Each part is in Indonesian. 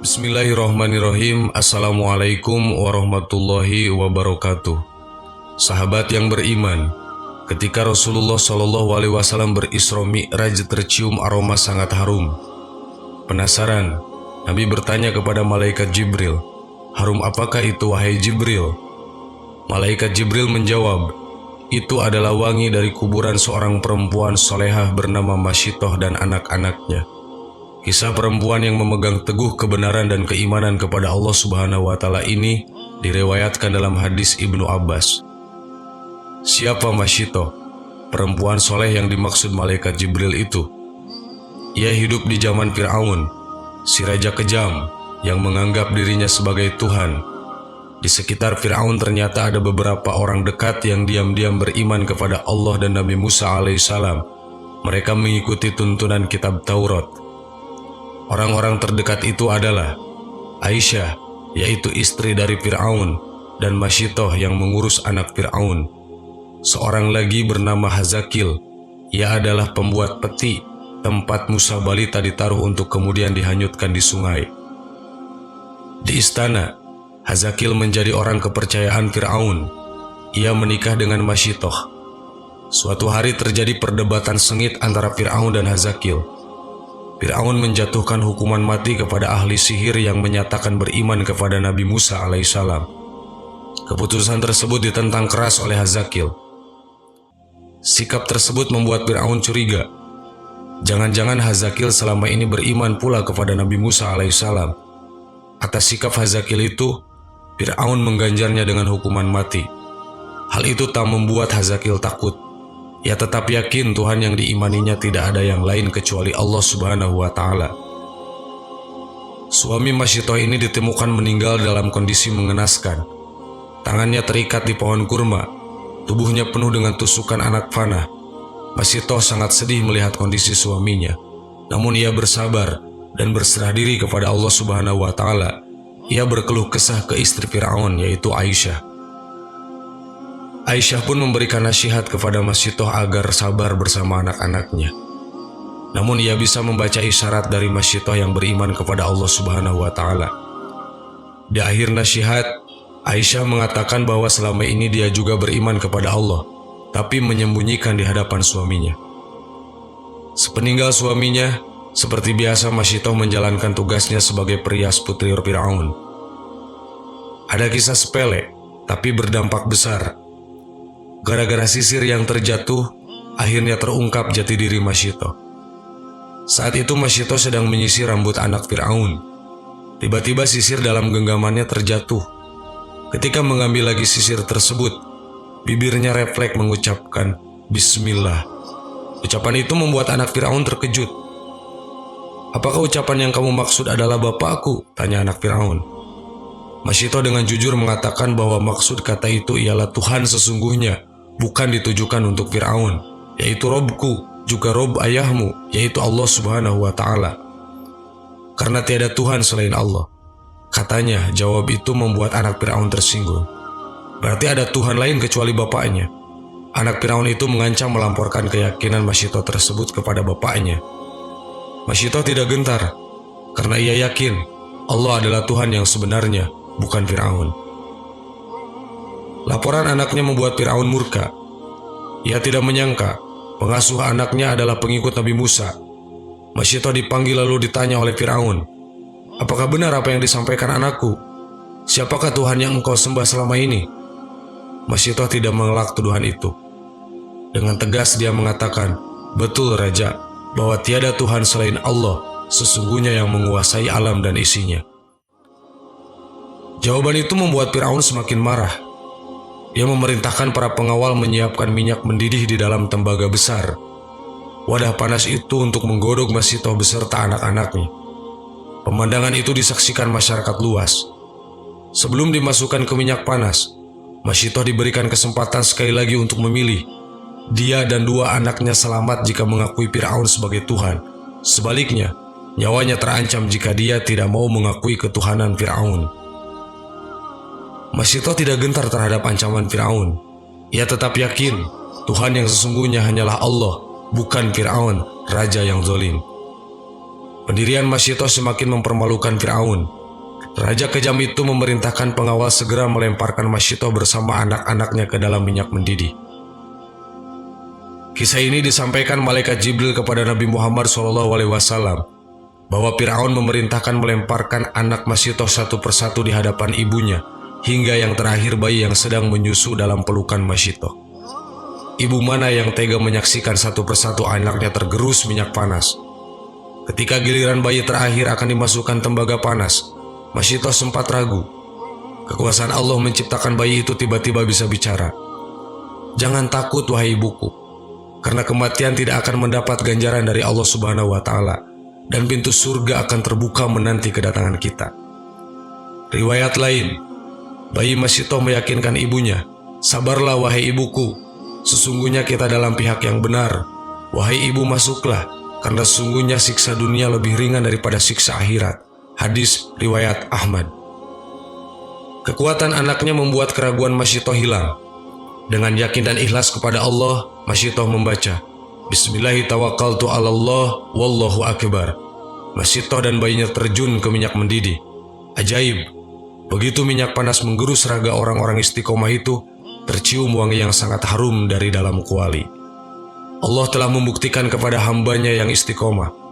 Bismillahirrahmanirrahim. Assalamualaikum warahmatullahi wabarakatuh. Sahabat yang beriman, ketika Rasulullah SAW berisra mi'raj tercium aroma sangat harum. Penasaran, Nabi bertanya kepada malaikat Jibril, "Harum apakah itu wahai Jibril?" Malaikat Jibril menjawab, "Itu adalah wangi dari kuburan seorang perempuan solehah bernama Masyitoh dan anak-anaknya." Kisah perempuan yang memegang teguh kebenaran dan keimanan kepada Allah Subhanahu wa Ta'ala ini diriwayatkan dalam hadis Ibnu Abbas. Siapa Masyitoh, perempuan soleh yang dimaksud malaikat Jibril itu? Ia hidup di zaman Fir'aun, si raja kejam yang menganggap dirinya sebagai Tuhan. Di sekitar Fir'aun ternyata ada beberapa orang dekat yang diam-diam beriman kepada Allah dan Nabi Musa alaihissalam. Mereka mengikuti tuntunan kitab Taurat. Orang-orang terdekat itu adalah Aisyah, yaitu istri dari Fir'aun, dan Masyitoh yang mengurus anak Fir'aun. Seorang lagi bernama Hazakil, ia adalah pembuat peti, tempat Musa balita ditaruh untuk kemudian dihanyutkan di sungai. Di istana, Hazakil menjadi orang kepercayaan Fir'aun. Ia menikah dengan Masyitoh. Suatu hari terjadi perdebatan sengit antara Fir'aun dan Hazakil. Fir'aun menjatuhkan hukuman mati kepada ahli sihir yang menyatakan beriman kepada Nabi Musa alaihissalam. Keputusan tersebut ditentang keras oleh Hazakil. Sikap tersebut membuat Fir'aun curiga. Jangan-jangan Hazakil selama ini beriman pula kepada Nabi Musa alaihissalam. Atas sikap Hazakil itu, Fir'aun mengganjarnya dengan hukuman mati. Hal itu tak membuat Hazakil takut. Ia tetap yakin Tuhan yang diimaninya tidak ada yang lain kecuali Allah Subhanahu wa Ta'ala. Suami Masyitoh ini ditemukan meninggal dalam kondisi mengenaskan. Tangannya terikat di pohon kurma, tubuhnya penuh dengan tusukan anak panah. Masyitoh sangat sedih melihat kondisi suaminya. Namun ia bersabar dan berserah diri kepada Allah Subhanahu wa Ta'ala. Ia berkeluh kesah ke istri Fir'aun, yaitu Aisyah. Aisyah pun memberikan nasihat kepada Masyitoh agar sabar bersama anak-anaknya. Namun ia bisa membaca isyarat dari Masyitoh yang beriman kepada Allah Subhanahu wa Ta'ala. Di akhir nasihat, Aisyah mengatakan bahwa selama ini dia juga beriman kepada Allah, tapi menyembunyikan di hadapan suaminya. Sepeninggal suaminya, seperti biasa Masyitoh menjalankan tugasnya sebagai perias putri Fir'aun. Ada kisah sepele, tapi berdampak besar. Gara-gara sisir yang terjatuh, akhirnya terungkap jati diri Masyitoh. Saat itu Masyitoh sedang menyisir rambut anak Fir'aun. Tiba-tiba sisir dalam genggamannya terjatuh. Ketika mengambil lagi sisir tersebut, bibirnya refleks mengucapkan Bismillah. Ucapan itu membuat anak Fir'aun terkejut. "Apakah ucapan yang kamu maksud adalah bapakku?" tanya anak Fir'aun. Masyitoh dengan jujur mengatakan bahwa maksud kata itu ialah Tuhan sesungguhnya, bukan ditujukan untuk Fir'aun, yaitu Robku, juga Rob ayahmu, yaitu Allah Subhanahu wa Ta'ala. Karena tiada Tuhan selain Allah, katanya. Jawab itu membuat anak Fir'aun tersinggung. Berarti ada Tuhan lain kecuali bapaknya. Anak Fir'aun itu mengancam melamporkan keyakinan Masyitoh tersebut kepada bapaknya. Masyitoh tidak gentar, karena ia yakin Allah adalah Tuhan yang sebenarnya, bukan Fir'aun. Laporan anaknya membuat Fir'aun murka. Ia tidak menyangka pengasuh anaknya adalah pengikut Nabi Musa. Masyitoh dipanggil lalu ditanya oleh Fir'aun, "Apakah benar apa yang disampaikan anakku? Siapakah Tuhan yang engkau sembah selama ini?" Masyitoh tidak mengelak tuduhan itu. Dengan tegas dia mengatakan, "Betul Raja, bahwa tiada Tuhan selain Allah, sesungguhnya yang menguasai alam dan isinya." Jawaban itu membuat Fir'aun semakin marah. Ia memerintahkan para pengawal menyiapkan minyak mendidih di dalam tembaga besar. Wadah panas itu untuk menggodok Masyitoh beserta anak-anaknya. Pemandangan itu disaksikan masyarakat luas. Sebelum dimasukkan ke minyak panas, Masyitoh diberikan kesempatan sekali lagi untuk memilih. Dia dan dua anaknya selamat jika mengakui Fir'aun sebagai Tuhan. Sebaliknya, nyawanya terancam jika dia tidak mau mengakui ketuhanan Fir'aun. Masyitoh tidak gentar terhadap ancaman Fir'aun. Ia tetap yakin Tuhan yang sesungguhnya hanyalah Allah, bukan Fir'aun, raja yang zalim. Pendirian Masyitoh semakin mempermalukan Fir'aun. Raja kejam itu memerintahkan pengawal segera melemparkan Masyitoh bersama anak-anaknya ke dalam minyak mendidih. Kisah ini disampaikan malaikat Jibril kepada Nabi Muhammad SAW bahwa Firaun memerintahkan melemparkan anak Masyitoh satu persatu di hadapan ibunya, hingga yang terakhir bayi yang sedang menyusu dalam pelukan Masyitoh. Ibu mana yang tega menyaksikan satu persatu anaknya tergerus minyak panas. Ketika giliran bayi terakhir akan dimasukkan tembaga panas, Masyitoh sempat ragu. Kekuasaan Allah menciptakan bayi itu tiba-tiba bisa bicara. "Jangan takut wahai ibuku, karena kematian tidak akan mendapat ganjaran dari Allah Subhanahu wa Ta'ala, dan pintu surga akan terbuka menanti kedatangan kita." Riwayat lain, bayi Masyitoh meyakinkan ibunya, "Sabarlah wahai ibuku, sesungguhnya kita dalam pihak yang benar. Wahai ibu, masuklah, karena sesungguhnya siksa dunia lebih ringan daripada siksa akhirat." Hadis riwayat Ahmad. Kekuatan anaknya membuat keraguan Masyitoh hilang. Dengan yakin dan ikhlas kepada Allah, Masyitoh membaca, "Bismillahirrahmanirrahim, wallahu akbar." Masyitoh dan bayinya terjun ke minyak mendidih. Ajaib, begitu minyak panas menggerus raga orang-orang istiqomah itu, tercium wangi yang sangat harum dari dalam kuali. Allah telah membuktikan kepada hambanya yang istiqomah.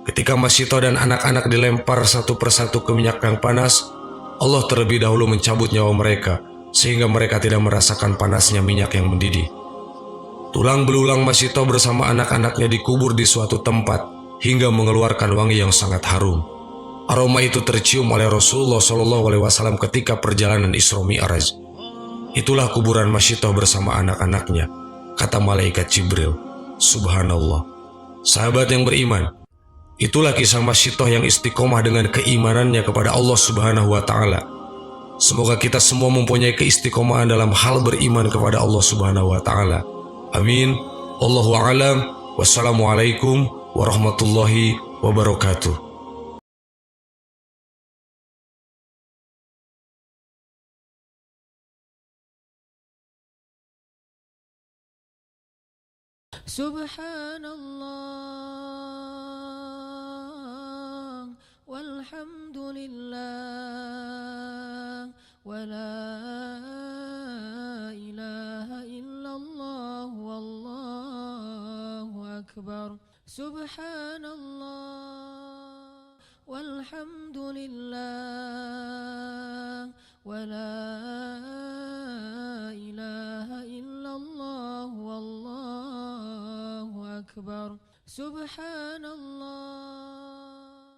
Ketika Masyitoh dan anak-anak dilempar satu persatu ke minyak yang panas, Allah terlebih dahulu mencabut nyawa mereka, sehingga mereka tidak merasakan panasnya minyak yang mendidih. Tulang belulang Masyitoh bersama anak-anaknya dikubur di suatu tempat, hingga mengeluarkan wangi yang sangat harum. Aroma itu tercium oleh Rasulullah SAW ketika perjalanan Isra Mi'raj. "Itulah kuburan Masyitoh bersama anak-anaknya," kata malaikat Jibril. Subhanallah. Sahabat yang beriman, itulah kisah Masyitoh yang istiqomah dengan keimanannya kepada Allah Subhanahu wa Ta'ala. Semoga kita semua mempunyai keistiqomahan dalam hal beriman kepada Allah Subhanahu wa Ta'ala. Amin. Allahu a'lam. Wassalamualaikum warahmatullahi wabarakatuh. Subhanallah walhamdulillah wa la ilaha illallah wallahu akbar. Subhanallah walhamdulillah wa la ilaha illallah wallahu akbar. Subhanallah